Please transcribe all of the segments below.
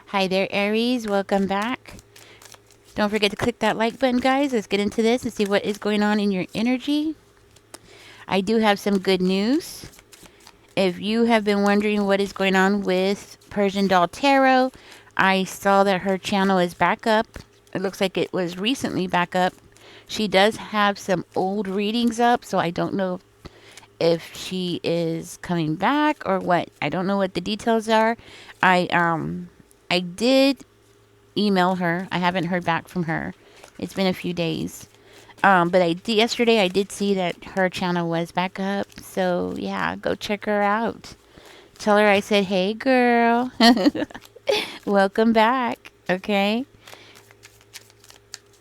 Hi there, Aries. Welcome back. Don't forget to click that like button, guys. Let's get into this and see what is going on in your energy. I do have some good news. If you have been wondering what is going on with Persian Doll Tarot, I saw that her channel is back up. It looks like it was recently back up. She does have some old readings up, so I don't know if she is coming back or what. I don't know what the details are. I did email her. I haven't heard back from her. It's been a few days. But yesterday I did see that her channel was back up. So yeah, go check her out. Tell her I said, "Hey girl, welcome back." Okay.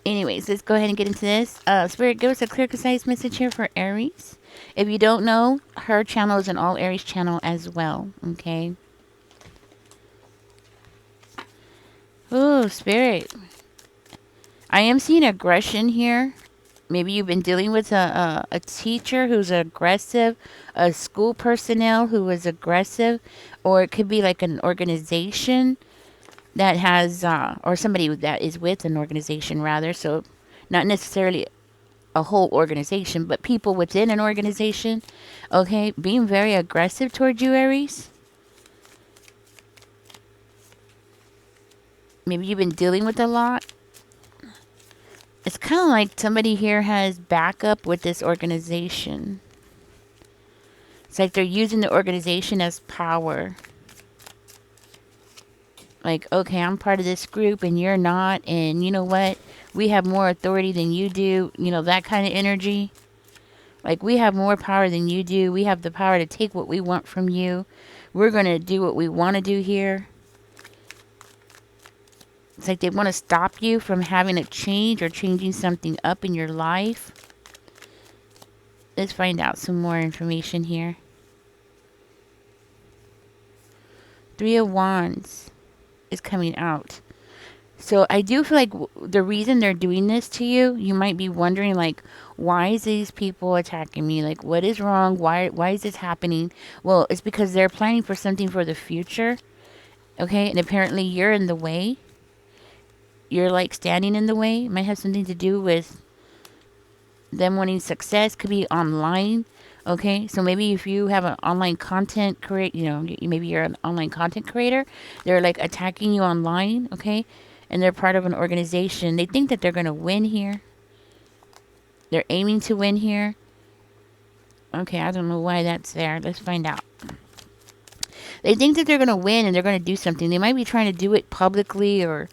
Anyways, let's go ahead and get into this. Spirit, give us a clear, concise message here for Aries. If you don't know, her channel is an all Aries channel as well. Okay. Oh, Spirit. I am seeing aggression here. Maybe you've been dealing with a teacher who's aggressive, a school personnel who is aggressive, or it could be like an organization that has, or somebody that is with an organization rather. So not necessarily a whole organization, but people within an organization. Okay, being very aggressive towards you, Aries. Maybe you've been dealing with a lot. It's kind of like somebody here has backup with this organization. It's like they're using the organization as power. Like, okay, I'm part of this group and you're not. And you know what? We have more authority than you do. You know, that kind of energy. Like, we have more power than you do. We have the power to take what we want from you. We're going to do what we want to do here. It's like they want to stop you from having a change or changing something up in your life. Let's find out some more information here. Three of Wands is coming out. So I do feel like the reason they're doing this to you, you might be wondering, like, why is these people attacking me? Like, what is wrong? Why is this happening? Well, it's because they're planning for something for the future. Okay, and apparently you're in the way. You're like standing in the way. It might have something to do with them wanting success. Could be online. Okay, so maybe if you have an online content create, maybe you're an online content creator. They're like attacking you online. Okay, and they're part of an organization. They think that they're going to win here. They're aiming to win here. Okay, I don't know why that's there. Let's find out. They think that they're going to win and they're going to do something. They might be trying to do it publicly or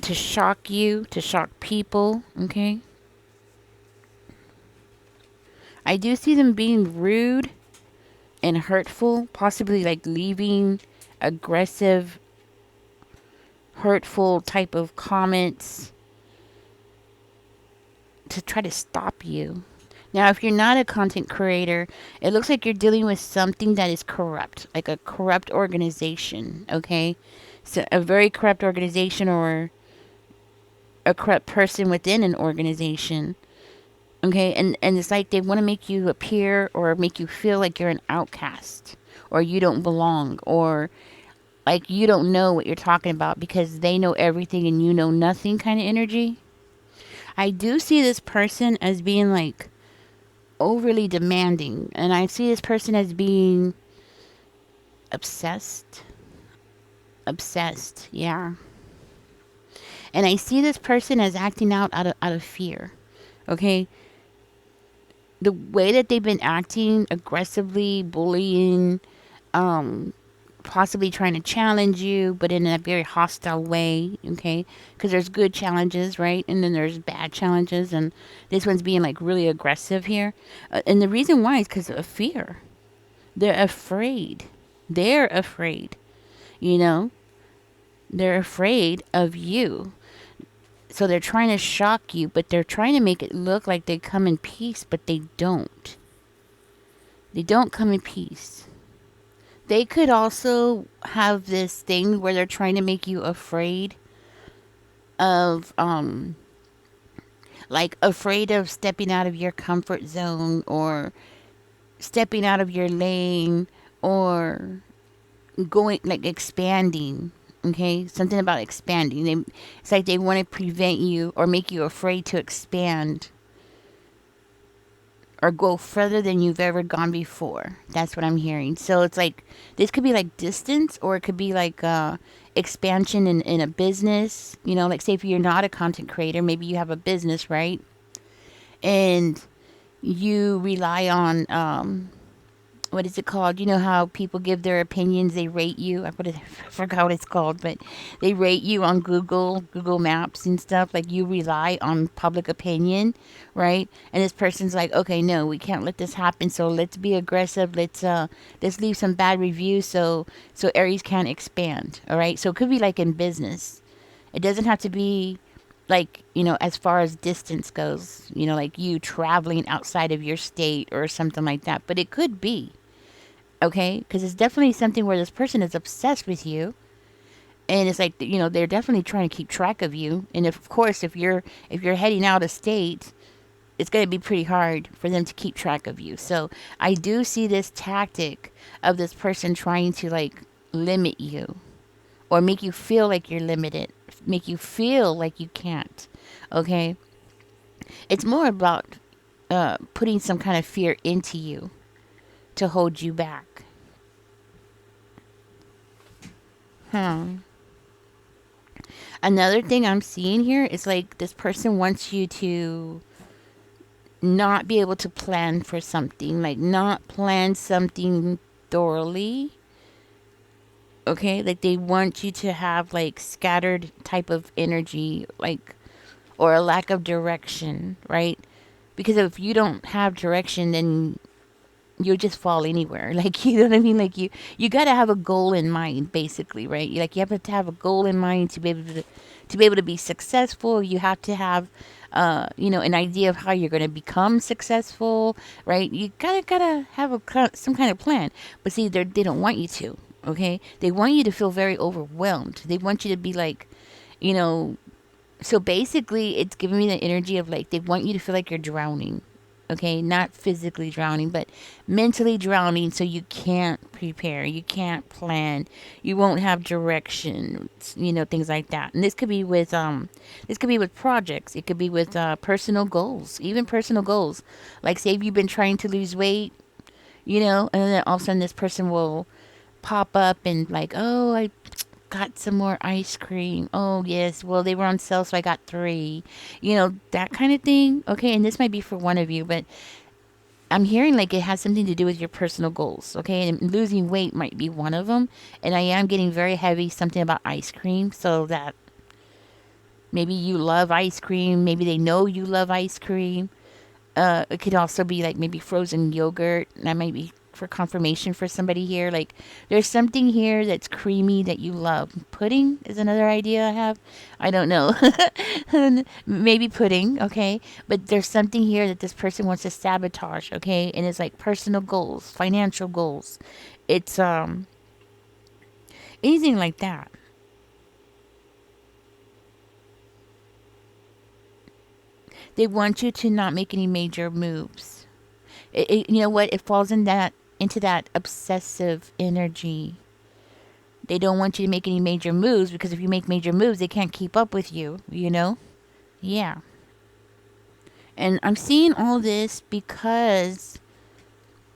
to shock you, to shock people. Okay. I do see them being rude and hurtful, possibly like leaving aggressive, hurtful type of comments to try to stop you. Now, if you're not a content creator, it looks like you're dealing with something that is corrupt, like a corrupt organization, okay? So a very corrupt organization or a corrupt person within an organization, okay? And it's like they want to make you appear or make you feel like you're an outcast or you don't belong or like you don't know what you're talking about because they know everything and you know nothing kind of energy. I do see this person as being like overly demanding, and I see this person as being obsessed. Obsessed, yeah. And I see this person as acting out of fear. Okay? The way that they've been acting aggressively, bullying, possibly trying to challenge you, but in a very hostile way, okay? Because there's good challenges, right? And then there's bad challenges, and this one's being like really aggressive here. And the reason why is because of fear. They're afraid. They're afraid, you know? They're afraid of you. So they're trying to shock you, but they're trying to make it look like they come in peace, but they don't. They don't come in peace. They could also have this thing where they're trying to make you afraid of, like afraid of stepping out of your comfort zone or stepping out of your lane or going, like expanding. Okay, something about expanding. It's like they want to prevent you or make you afraid to expand or go further than you've ever gone before. That's what I'm hearing. So it's like this could be like distance, or it could be like expansion in a business. Like say if you're not a content creator, maybe you have a business, right? And you rely on what is it called? You know how people give their opinions, they rate you. I forgot what it's called, but they rate you on Google Maps and stuff. Like you rely on public opinion, right? And this person's like, okay, no, we can't let this happen. So let's be aggressive. Let's leave some bad reviews so Aries can't expand. All right. So it could be like in business. It doesn't have to be like, as far as distance goes, like you traveling outside of your state or something like that. But it could be. Okay, because it's definitely something where this person is obsessed with you, and it's like they're definitely trying to keep track of you. And if, of course, if you're heading out of state, it's going to be pretty hard for them to keep track of you. So I do see this tactic of this person trying to like limit you or make you feel like you're limited, make you feel like you can't. Okay, it's more about putting some kind of fear into you to hold you back. Another thing I'm seeing here is like this person wants you to not be able to plan for something, like not plan something thoroughly. Okay, like they want you to have like scattered type of energy, like, or a lack of direction, right? Because if you don't have direction, then you'll just fall anywhere. Like, you know what I mean? Like you got to have a goal in mind, basically, right? Like you have to have a goal in mind to be able to be successful. You have to have an idea of how you're going to become successful, right? You gotta have some kind of plan. But see, they don't want you to. Okay, they want you to feel very overwhelmed. They want you to be like, you know. So basically, it's giving me the energy of like they want you to feel like you're drowning. Okay, not physically drowning, but mentally drowning, so you can't prepare, you can't plan, you won't have direction, things like that. And this could be with projects, it could be with personal goals, even personal goals. Like say if you've been trying to lose weight, and then all of a sudden this person will pop up and like, oh, I got some more ice cream. Oh, yes. Well, they were on sale, so I got 3. That kind of thing. Okay. And this might be for one of you, but I'm hearing like it has something to do with your personal goals. Okay. And losing weight might be one of them. And I am getting very heavy, something about ice cream. So that maybe you love ice cream. Maybe they know you love ice cream. It could also be like maybe frozen yogurt. That might be for confirmation for somebody here. Like there's something here that's creamy that you love. Pudding is another idea I have. I don't know. Maybe pudding, okay? But there's something here that this person wants to sabotage, okay? And it's like personal goals, financial goals. It's anything like that. They want you to not make any major moves. You know what? It falls into that obsessive energy. They don't want you to make any major moves because if you make major moves, they can't keep up with you, Yeah. And I'm seeing all this because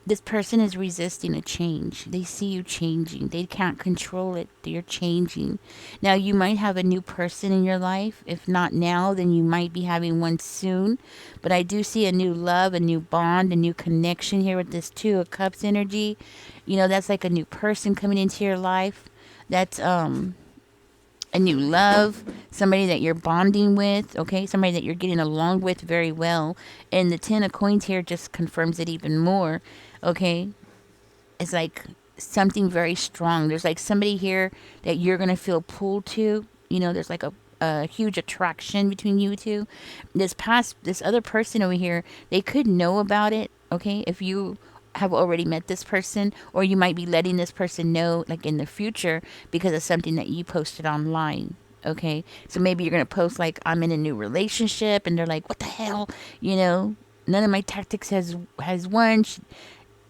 this person is resisting a change. They see you changing. They can't control it. They're changing. Now, you might have a new person in your life. If not now, then you might be having one soon. But I do see a new love, a new bond, a new connection here with this 2 of Cups energy. That's like a new person coming into your life. That's a new love, somebody that you're bonding with, okay? Somebody that you're getting along with very well. And the 10 of Coins here just confirms it even more, okay? It's like something very strong. There's like somebody here that you're going to feel pulled to. There's like a huge attraction between you two. This other person over here, they could know about it, okay? If you have already met this person, or you might be letting this person know like in the future because of something that you posted online. Okay, so maybe you're gonna post like, I'm in a new relationship, and they're like, what the hell, none of my tactics has won.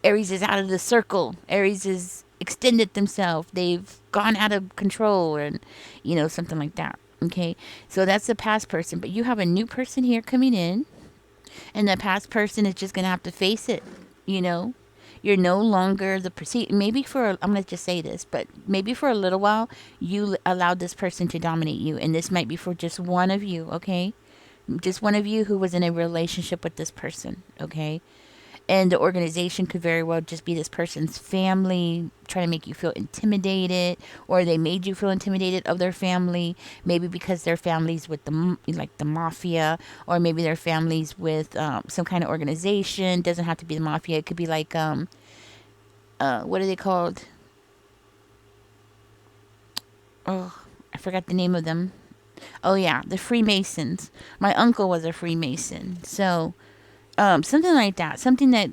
Aries is out of the circle. Aries is extended themselves. They've gone out of control, and something like that. Okay, so that's the past person, but you have a new person here coming in, and the past person is just gonna have to face it. You know, you're no longer the proceed. Maybe I'm gonna just say this, but maybe for a little while you allowed this person to dominate you, and this might be for just one of you. Okay, just one of you who was in a relationship with this person. Okay, and the organization could very well just be this person's family trying to make you feel intimidated, or they made you feel intimidated of their family, maybe because their families with the mafia, or maybe their families with some kind of organization. Doesn't have to be the mafia. It could be like what are they called? Oh, I forgot the name of them. Oh yeah, the Freemasons. My uncle was a Freemason, so something like that. Something that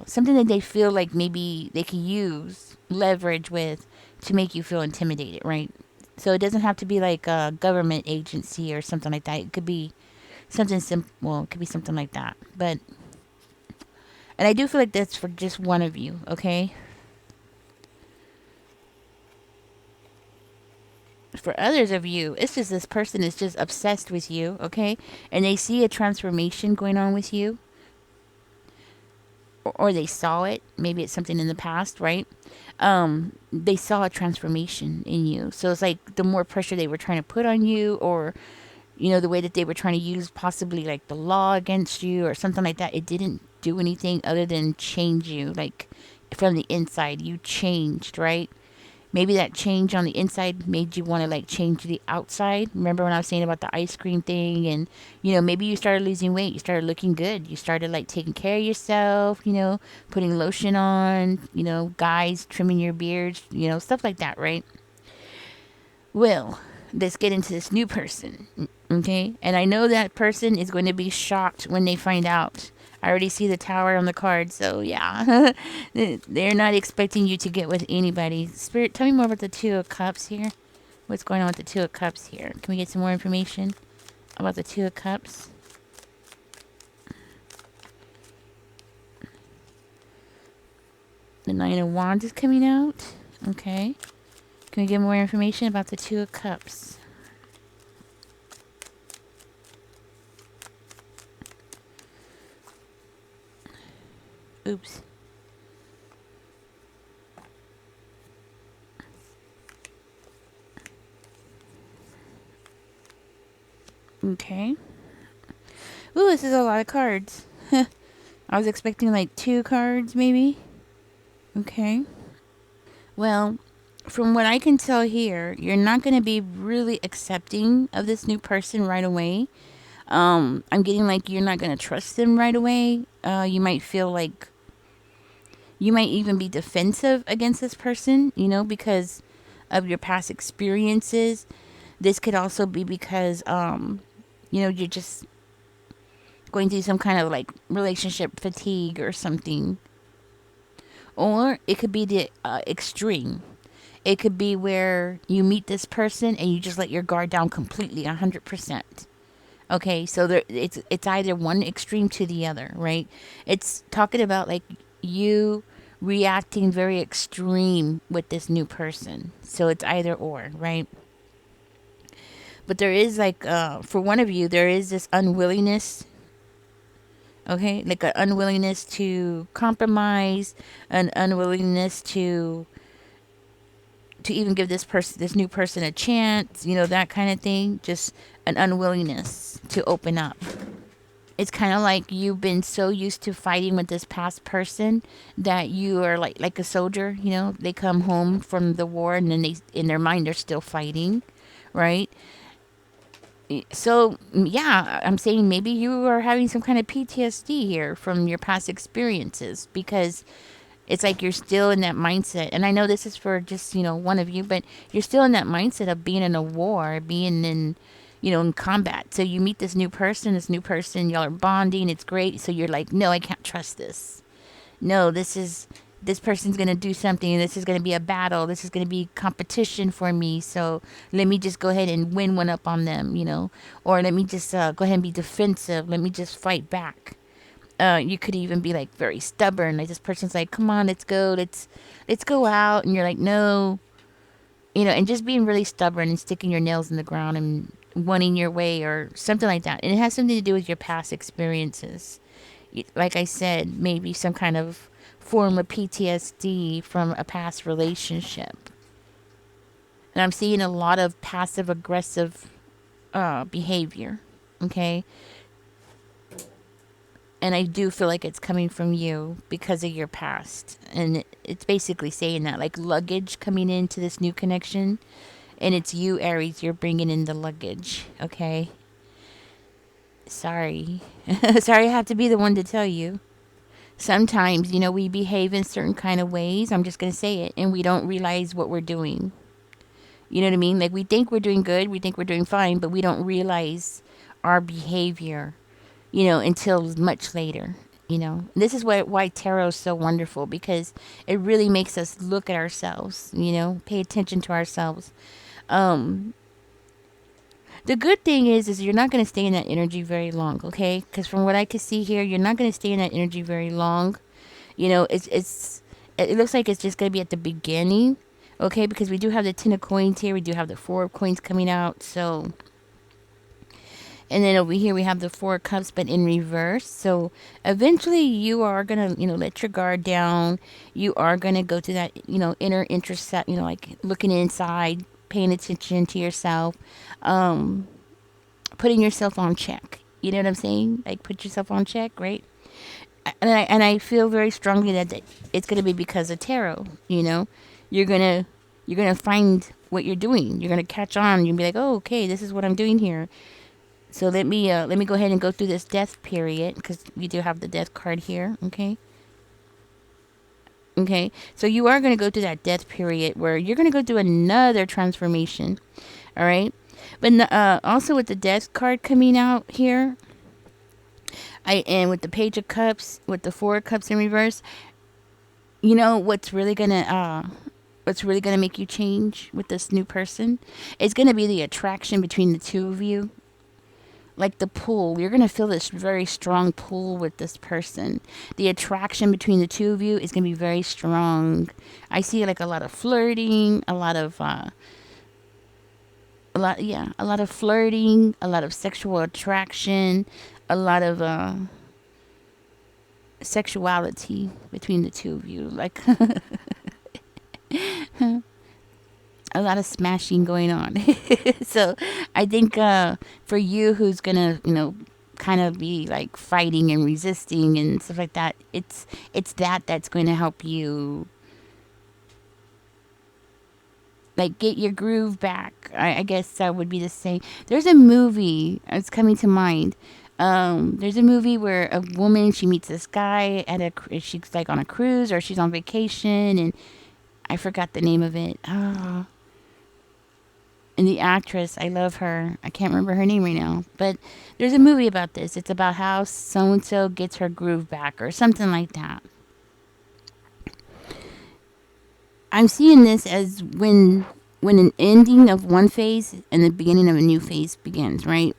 something that they feel like maybe they can use leverage with to make you feel intimidated, right? So it doesn't have to be like a government agency or something like that. It could be something simple. Well, it could be something like that. But and I do feel like that's for just one of you, okay? For others of you, it's just this person is just obsessed with you, okay? And they see a transformation going on with you, or they saw it. Maybe it's something in the past, right? They saw a transformation in you. So it's like the more pressure they were trying to put on you, or the way that they were trying to use possibly like the law against you or something like that, it didn't do anything other than change you. Like from the inside, you changed, right? Maybe that change on the inside made you want to like change the outside. Remember when I was saying about the ice cream thing, and maybe you started losing weight, you started looking good, you started like taking care of yourself, putting lotion on, guys trimming your beards, stuff like that, right? Well, let's get into this new person, okay? And I know that person is going to be shocked when they find out. I already see the tower on the card, so yeah. They're not expecting you to get with anybody. Spirit, tell me more about the Two of Cups here. What's going on with the Two of Cups here? Can we get some more information about the Two of Cups? The Nine of Wands is coming out. Okay. Can we get more information about the Two of Cups? Oops. Okay. Ooh, this is a lot of cards. I was expecting like 2 cards, maybe. Okay. Well, from what I can tell here, you're not going to be really accepting of this new person right away. I'm getting like you're not going to trust them right away. You might feel like you might even be defensive against this person, because of your past experiences. This could also be because, you're just going through some kind of like relationship fatigue or something. Or it could be the extreme. It could be where you meet this person and you just let your guard down completely, 100%. Okay, so it's either one extreme to the other, right? It's talking about like you reacting very extreme with this new person. So it's either or, right? But there is like, for one of you, there is this unwillingness. Okay, like an unwillingness to compromise, an unwillingness to even give this new person a chance, that kind of thing. Just an unwillingness to open up. It's kind of like you've been so used to fighting with this past person that you are like a soldier. They come home from the war and then they in their mind they're still fighting, right? So yeah, I'm saying maybe you are having some kind of PTSD here from your past experiences, because it's like you're still in that mindset. And I know this is for just one of you, but you're still in that mindset of being in a war, being in in combat. So you meet this new person, y'all are bonding, it's great. So you're like, no, I can't trust this. No, this person's going to do something. This is going to be a battle. This is going to be competition for me. So let me just go ahead and win one up on them, Or let me just go ahead and be defensive. Let me just fight back. You could even be like very stubborn. Like this person's like, come on, let's go out. And you're like, no, and just being really stubborn and sticking your nails in the ground and wanting your way or something like that. And it has something to do with your past experiences. Like I said, maybe some kind of form of PTSD from a past relationship. And I'm seeing a lot of passive aggressive behavior. Okay. And I do feel like it's coming from you because of your past. And it's basically saying that, like luggage coming into this new connection. And it's you, Aries, you're bringing in the luggage. Okay. Sorry. Sorry I have to be the one to tell you. Sometimes, we behave in certain kind of ways. I'm just going to say it. And we don't realize what we're doing. You know what I mean? Like we think we're doing good. We think we're doing fine. But we don't realize our behavior, until much later. This is why tarot is so wonderful, because it really makes us look at ourselves, pay attention to ourselves. The good thing is you're not going to stay in that energy very long, okay? Because from what I can see here, you're not going to stay in that energy very long. It looks like it's just going to be at the beginning, okay? Because we do have the 10 of coins here. We do have the 4 of coins coming out, so... And then over here we have the 4 of cups, but in reverse. So eventually you are going to, let your guard down. You are going to go to that, inner interest, like looking inside, paying attention to yourself, putting yourself on check. You know what I'm saying? Like put yourself on check, right? And I feel very strongly that it's going to be because of tarot, You're going to find what you're doing. You're going to catch on. You'll be like, oh, okay, this is what I'm doing here. So let me go ahead and go through this death period, because we do have the death card here, okay? Okay, so you are going to go through that death period where you're going to go through another transformation, all right? But also with the death card coming out here, and with the Page of Cups, with the 4 of Cups in reverse, what's really gonna make you change with this new person? It's gonna be the attraction between the two of you. Like the pull, you're going to feel this very strong pull with this person. The attraction between the two of you is going to be very strong. I see like a lot of flirting, a lot of flirting, a lot of sexual attraction, a lot of sexuality between the two of you. Like a lot of smashing going on. So I think for you, who's gonna kind of be like fighting and resisting and stuff like that, it's that's going to help you like get your groove back. I guess that would be the same. There's a movie, it's coming to mind. There's a movie where a woman, she meets this guy she's like on a cruise or she's on vacation, and I forgot the name of it. Oh. And the actress, I love her. I can't remember her name right now. But there's a movie about this. It's about how so-and-so gets her groove back or something like that. I'm seeing this as when an ending of one phase and the beginning of a new phase begins, right?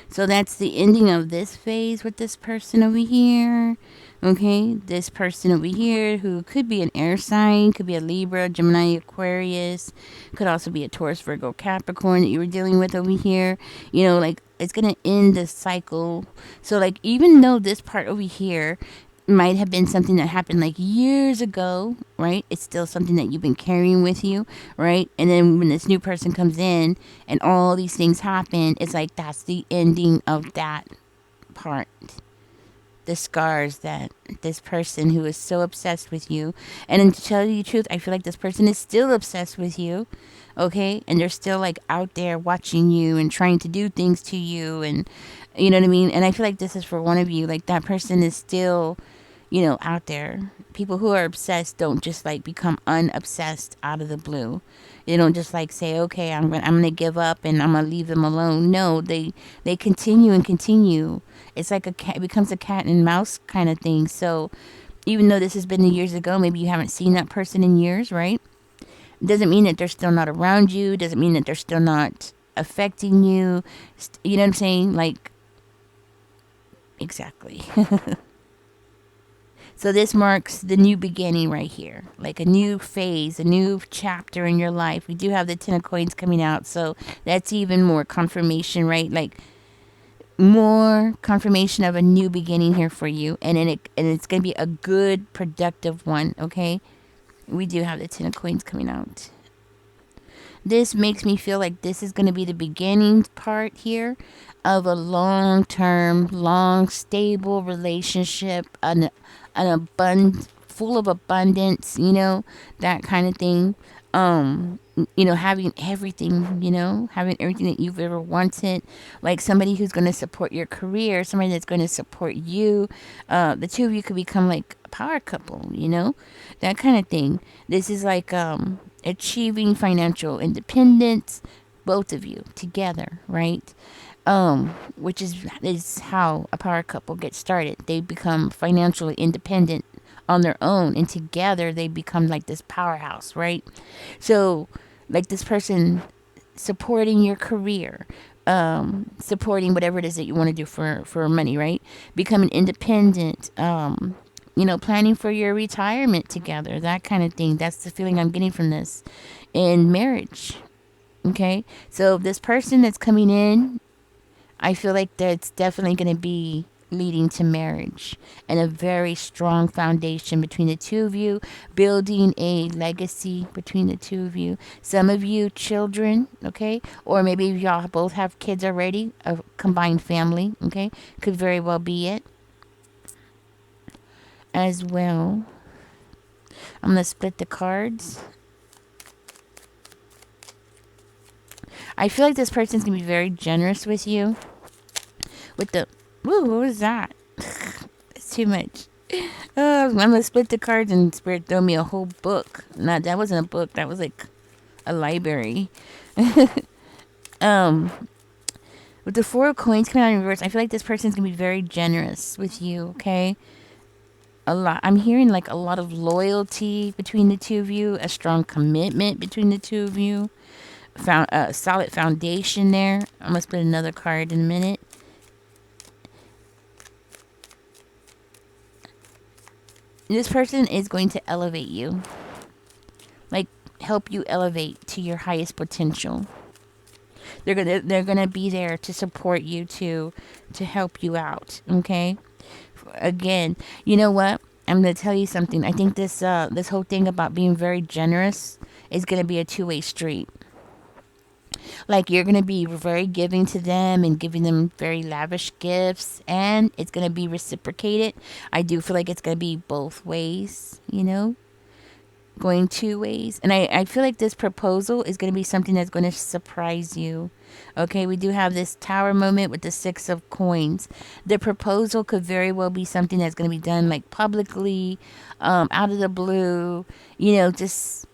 So that's the ending of this phase with this person over here. Okay, this person over here who could be an air sign, could be a Libra, Gemini, Aquarius, could also be a Taurus, Virgo, Capricorn that you were dealing with over here. Like it's going to end the cycle. So like even though this part over here might have been something that happened like years ago, right? It's still something that you've been carrying with you, right? And then when this new person comes in and all these things happen, it's like that's the ending of that part. The scars that this person who is so obsessed with you, and to tell you the truth, I feel like this person is still obsessed with you, okay? And they're still like out there watching you and trying to do things to you, and you know what I mean? And I feel like this is for one of you, like that person is still, out there. People who are obsessed don't just like become unobsessed out of the blue. They don't just like say, okay, I'm gonna give up and I'm gonna leave them alone. No, they continue and continue. It's like it becomes a cat and mouse kind of thing. So even though this has been years ago, maybe you haven't seen that person in years, right? Doesn't mean that they're still not around you. Doesn't mean that they're still not affecting you. You know what I'm saying? Like, exactly. So this marks the new beginning right here, like a new phase, a new chapter in your life. We do have the Ten of Coins coming out, so that's even more confirmation, right? Like more confirmation of a new beginning here for you, and it's gonna be a good, productive one. Okay, we do have the Ten of Coins coming out. This makes me feel like this is going to be the beginning part here of a long term, long, stable relationship, full of abundance, that kind of thing. Having everything, having everything that you've ever wanted, like somebody who's going to support your career, somebody that's going to support you. The two of you could become like a power couple, that kind of thing. This is like, achieving financial independence, both of you together, right? Which is how a power couple gets started. They become financially independent on their own, and together they become like this powerhouse, right? So, like this person supporting your career, supporting whatever it is that you want to do for money, right? Becoming independent, planning for your retirement together, that kind of thing. That's the feeling I'm getting from this. In marriage, okay? So this person that's coming in, I feel like that's definitely going to be leading to marriage and a very strong foundation between the two of you, building a legacy between the two of you. Some of you children, okay? Or maybe y'all both have kids already, a combined family, okay? Could very well be it as well. I'm going to split the cards. I feel like this person's going to be very generous with you. With the... Woo, what was that? It's too much. I'm going to split the cards and Spirit throw me a whole book. No, that wasn't a book. That was like a library. With the Four of Coins coming out in reverse, I feel like this person's going to be very generous with you, okay? I'm hearing like a lot of loyalty between the two of you, a strong commitment between the two of you, found a solid foundation there. I'm gonna split another card in a minute. This person is going to elevate you, like help you elevate to your highest potential. They're gonna be there to support you, to help you out, okay? Again, you know what? I'm going to tell you something. I think this whole thing about being very generous is going to be a two-way street. Like you're going to be very giving to them and giving them very lavish gifts, and it's going to be reciprocated. I do feel like it's going to be both ways, going two ways. And I feel like this proposal is going to be something that's going to surprise you. Okay, we do have this tower moment with the Six of Coins. The proposal could very well be something that's going to be done like publicly, out of the blue, just...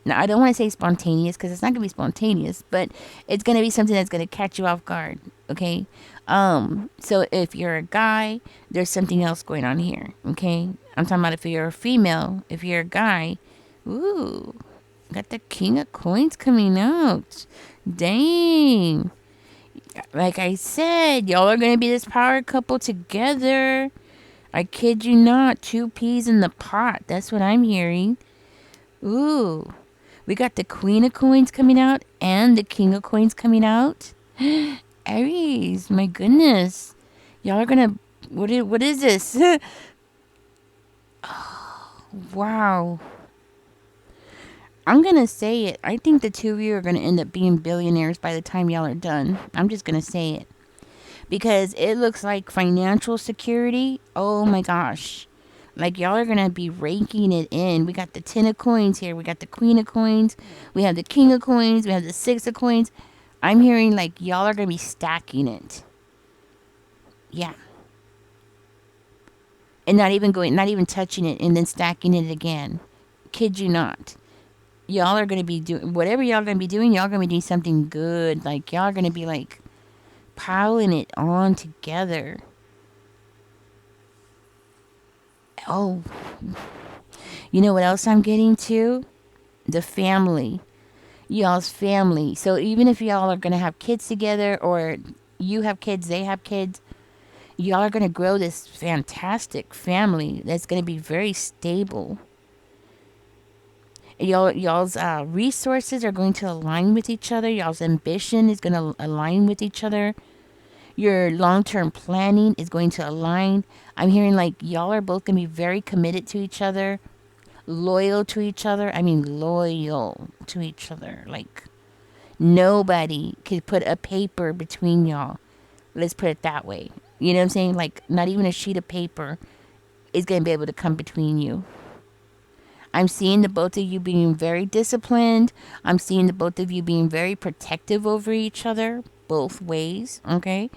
Now, I don't want to say spontaneous because it's not going to be spontaneous, but it's going to be something that's going to catch you off guard, okay? So if you're a guy, there's something else going on here, okay? I'm talking about if you're a female. If you're a guy, ooh, got the King of Coins coming out. Dang. Like I said, y'all are going to be this power couple together. I kid you not. Two peas in the pot. That's what I'm hearing. Ooh. We got the Queen of Coins coming out and the King of Coins coming out. Aries, my goodness. Y'all are going to... What is this? Oh, wow. I'm going to say it. I think the two of you are going to end up being billionaires by the time y'all are done. I'm just going to say it. Because it looks like financial security. Oh my gosh. Like y'all are going to be raking it in. We got the 10 of Coins here. We got the Queen of Coins. We have the King of Coins. We have the 6 of Coins. I'm hearing like y'all are going to be stacking it. Yeah. And not even touching it and then stacking it again. Kid you not. Y'all are going to be doing, whatever y'all are going to be doing, y'all are going to be doing something good. Like y'all are going to be like piling it on together. Oh, you know what else I'm getting to? The family. Y'all's family. So even if y'all are going to have kids together, or you have kids, they have kids, Y'all are going to grow this fantastic family that's going to be very stable. Y'all's resources are going to align with each other. Y'all's ambition is going to align with each other. Your long-term planning is going to align. I'm hearing like y'all are both going to be very committed to each other, loyal to each other. I mean, loyal to each other. Like, nobody could put a paper between y'all. Let's put it that way. You know what I'm saying? Like, not even a sheet of paper is going to be able to come between you. I'm seeing the both of you being very disciplined. I'm seeing the both of you being very protective over each other, both ways. Okay.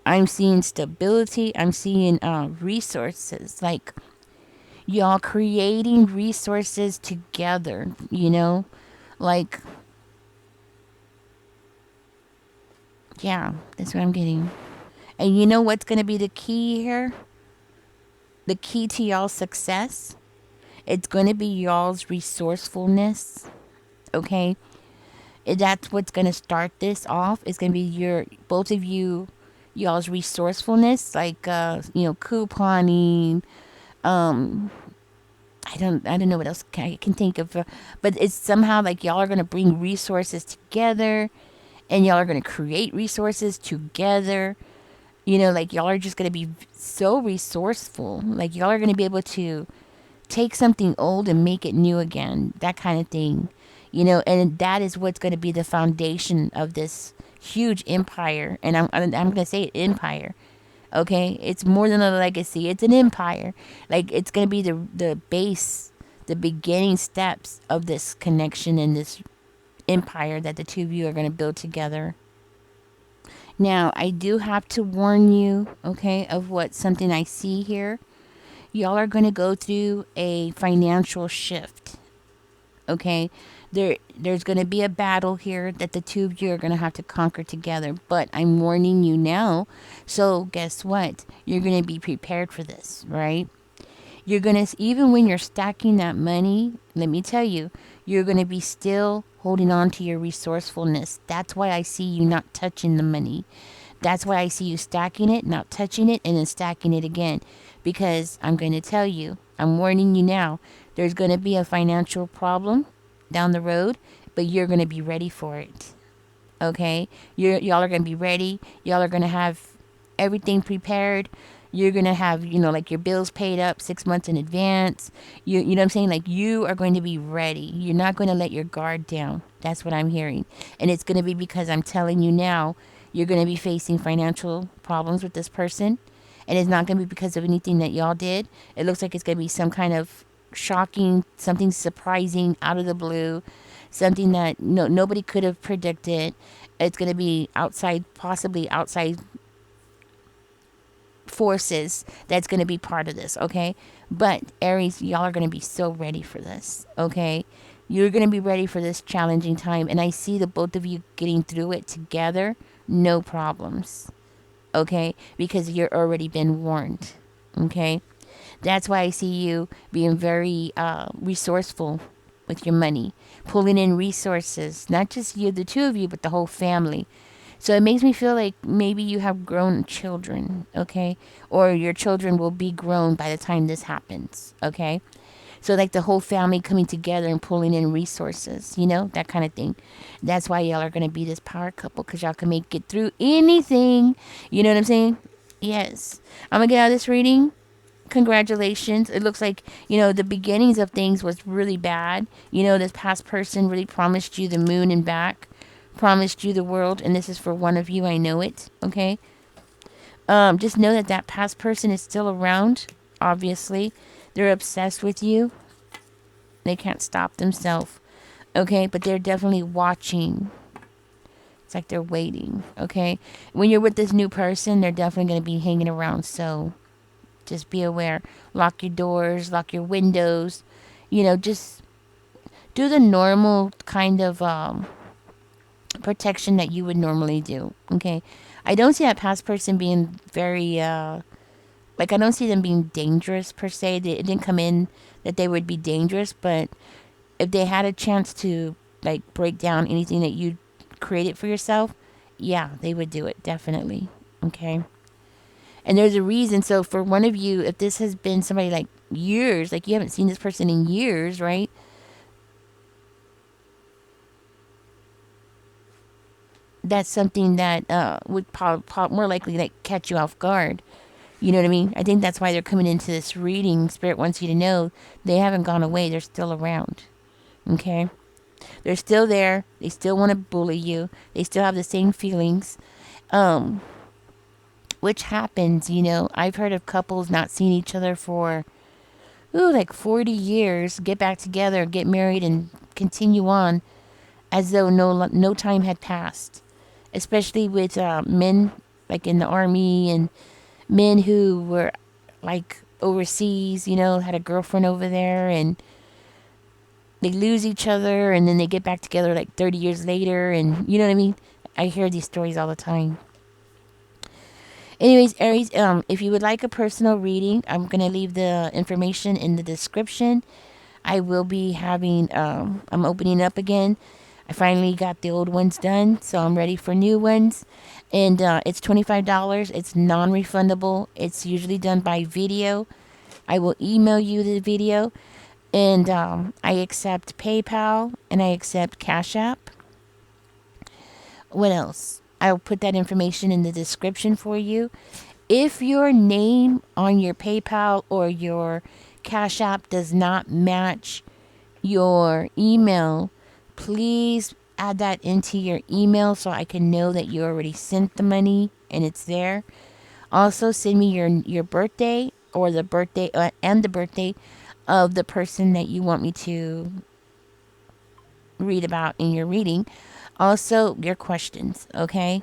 I'm seeing stability. I'm seeing resources. Like, y'all creating resources together, you know? Like, yeah, that's what I'm getting. And you know what's going to be the key here? The key to y'all's success? It's going to be y'all's resourcefulness. Okay? That's what's going to start this off. It's going to be your, both of you, y'all's resourcefulness, like, couponing. I don't know what else I can think of, but it's somehow like y'all are going to bring resources together, and y'all are going to create resources together. Like, y'all are just going to be so resourceful. Like, y'all are going to be able to take something old and make it new again, that kind of thing. And that is what's going to be the foundation of this huge empire. And I'm going to say it, empire. Okay, it's more than a legacy, it's an empire. Like, it's going to be the base, the beginning steps of this connection and this empire that the two of you are going to build together. Now, I do have to warn you, okay, of what something I see here. Y'all are going to go through a financial shift. Okay, there's going to be a battle here that the two of you are going to have to conquer together, but I'm warning you now. So guess what? You're going to be prepared for this, right? You're going to, even when you're stacking that money, let me tell you, you're going to be still holding on to your resourcefulness. That's why I see you not touching the money. That's why I see you stacking it, not touching it, and then stacking it again. Because I'm going to tell you, I'm warning you now, there's going to be a financial problem down the road, but you're going to be ready for it. Okay? Y'all are going to be ready. Y'all are going to have everything prepared. You're going to have, like, your bills paid up 6 months in advance. You know what I'm saying? Like, you are going to be ready. You're not going to let your guard down. That's what I'm hearing. And it's going to be because I'm telling you now, you're going to be facing financial problems with this person. And it's not going to be because of anything that y'all did. It looks like it's going to be some kind of shocking, something surprising out of the blue, something that nobody could have predicted. It's going to be possibly outside forces that's going to be part of this, okay? But Aries, y'all are going to be so ready for this, okay? You're going to be ready for this challenging time, and I see the both of you getting through it together, no problems, okay? Because you're already been warned, okay? That's why I see you being very resourceful with your money, pulling in resources, not just you, the two of you, but the whole family. So it makes me feel like maybe you have grown children, okay? Or your children will be grown by the time this happens, okay? So like the whole family coming together and pulling in resources, that kind of thing. That's why y'all are going to be this power couple, because y'all can make it through anything. You know what I'm saying? Yes. I'm going to get out of this reading. Congratulations. It looks like, the beginnings of things was really bad. This past person really promised you the moon and back, promised you the world, and this is for one of you. I know it, okay? Just know that past person is still around, obviously. They're obsessed with you. They can't stop themselves, okay? But they're definitely watching. It's like they're waiting, okay? When you're with this new person, they're definitely going to be hanging around, so just be aware. Lock your doors, lock your windows. Just do the normal kind of protection that you would normally do. Okay. I don't see that past person being very I don't see them being dangerous per se. It didn't come in that they would be dangerous, but if they had a chance to like break down anything that you created for yourself, yeah, they would do it, definitely. Okay. And there's a reason. So for one of you, if this has been somebody like years, like you haven't seen this person in years, right? That's something that would more likely like catch you off guard. You know what I mean? I think that's why they're coming into this reading. Spirit wants you to know they haven't gone away. They're still around. Okay? They're still there. They still want to bully you. They still have the same feelings. Um, which happens, you know. I've heard of couples not seeing each other for like 40 years, get back together, get married and continue on as though no time had passed. Especially with men like in the army and men who were like overseas, you know, had a girlfriend over there and they lose each other and then they get back together like 30 years later and you know what I mean? I hear these stories all the time. Anyways, Aries, if you would like a personal reading, I'm going to leave the information in the description. I will be having, I'm opening up again. I finally got the old ones done, so I'm ready for new ones. And it's $25. It's non-refundable. It's usually done by video. I will email you the video. And I accept PayPal and I accept Cash App. What else? I'll put that information in the description for you. If your name on your PayPal or your Cash App does not match your email, please add that into your email so I can know that you already sent the money and it's there. Also, send me your birthday or the birthday and the birthday of the person that you want me to read about in your reading. Also, your questions, okay?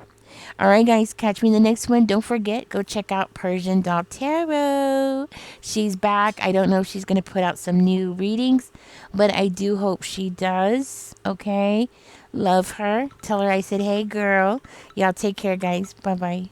All right, guys, catch me in the next one. Don't forget, go check out Persian Doll Tarot. She's back. I don't know if she's going to put out some new readings, but I do hope she does, okay? Love her. Tell her I said, hey, girl. Y'all take care, guys. Bye-bye.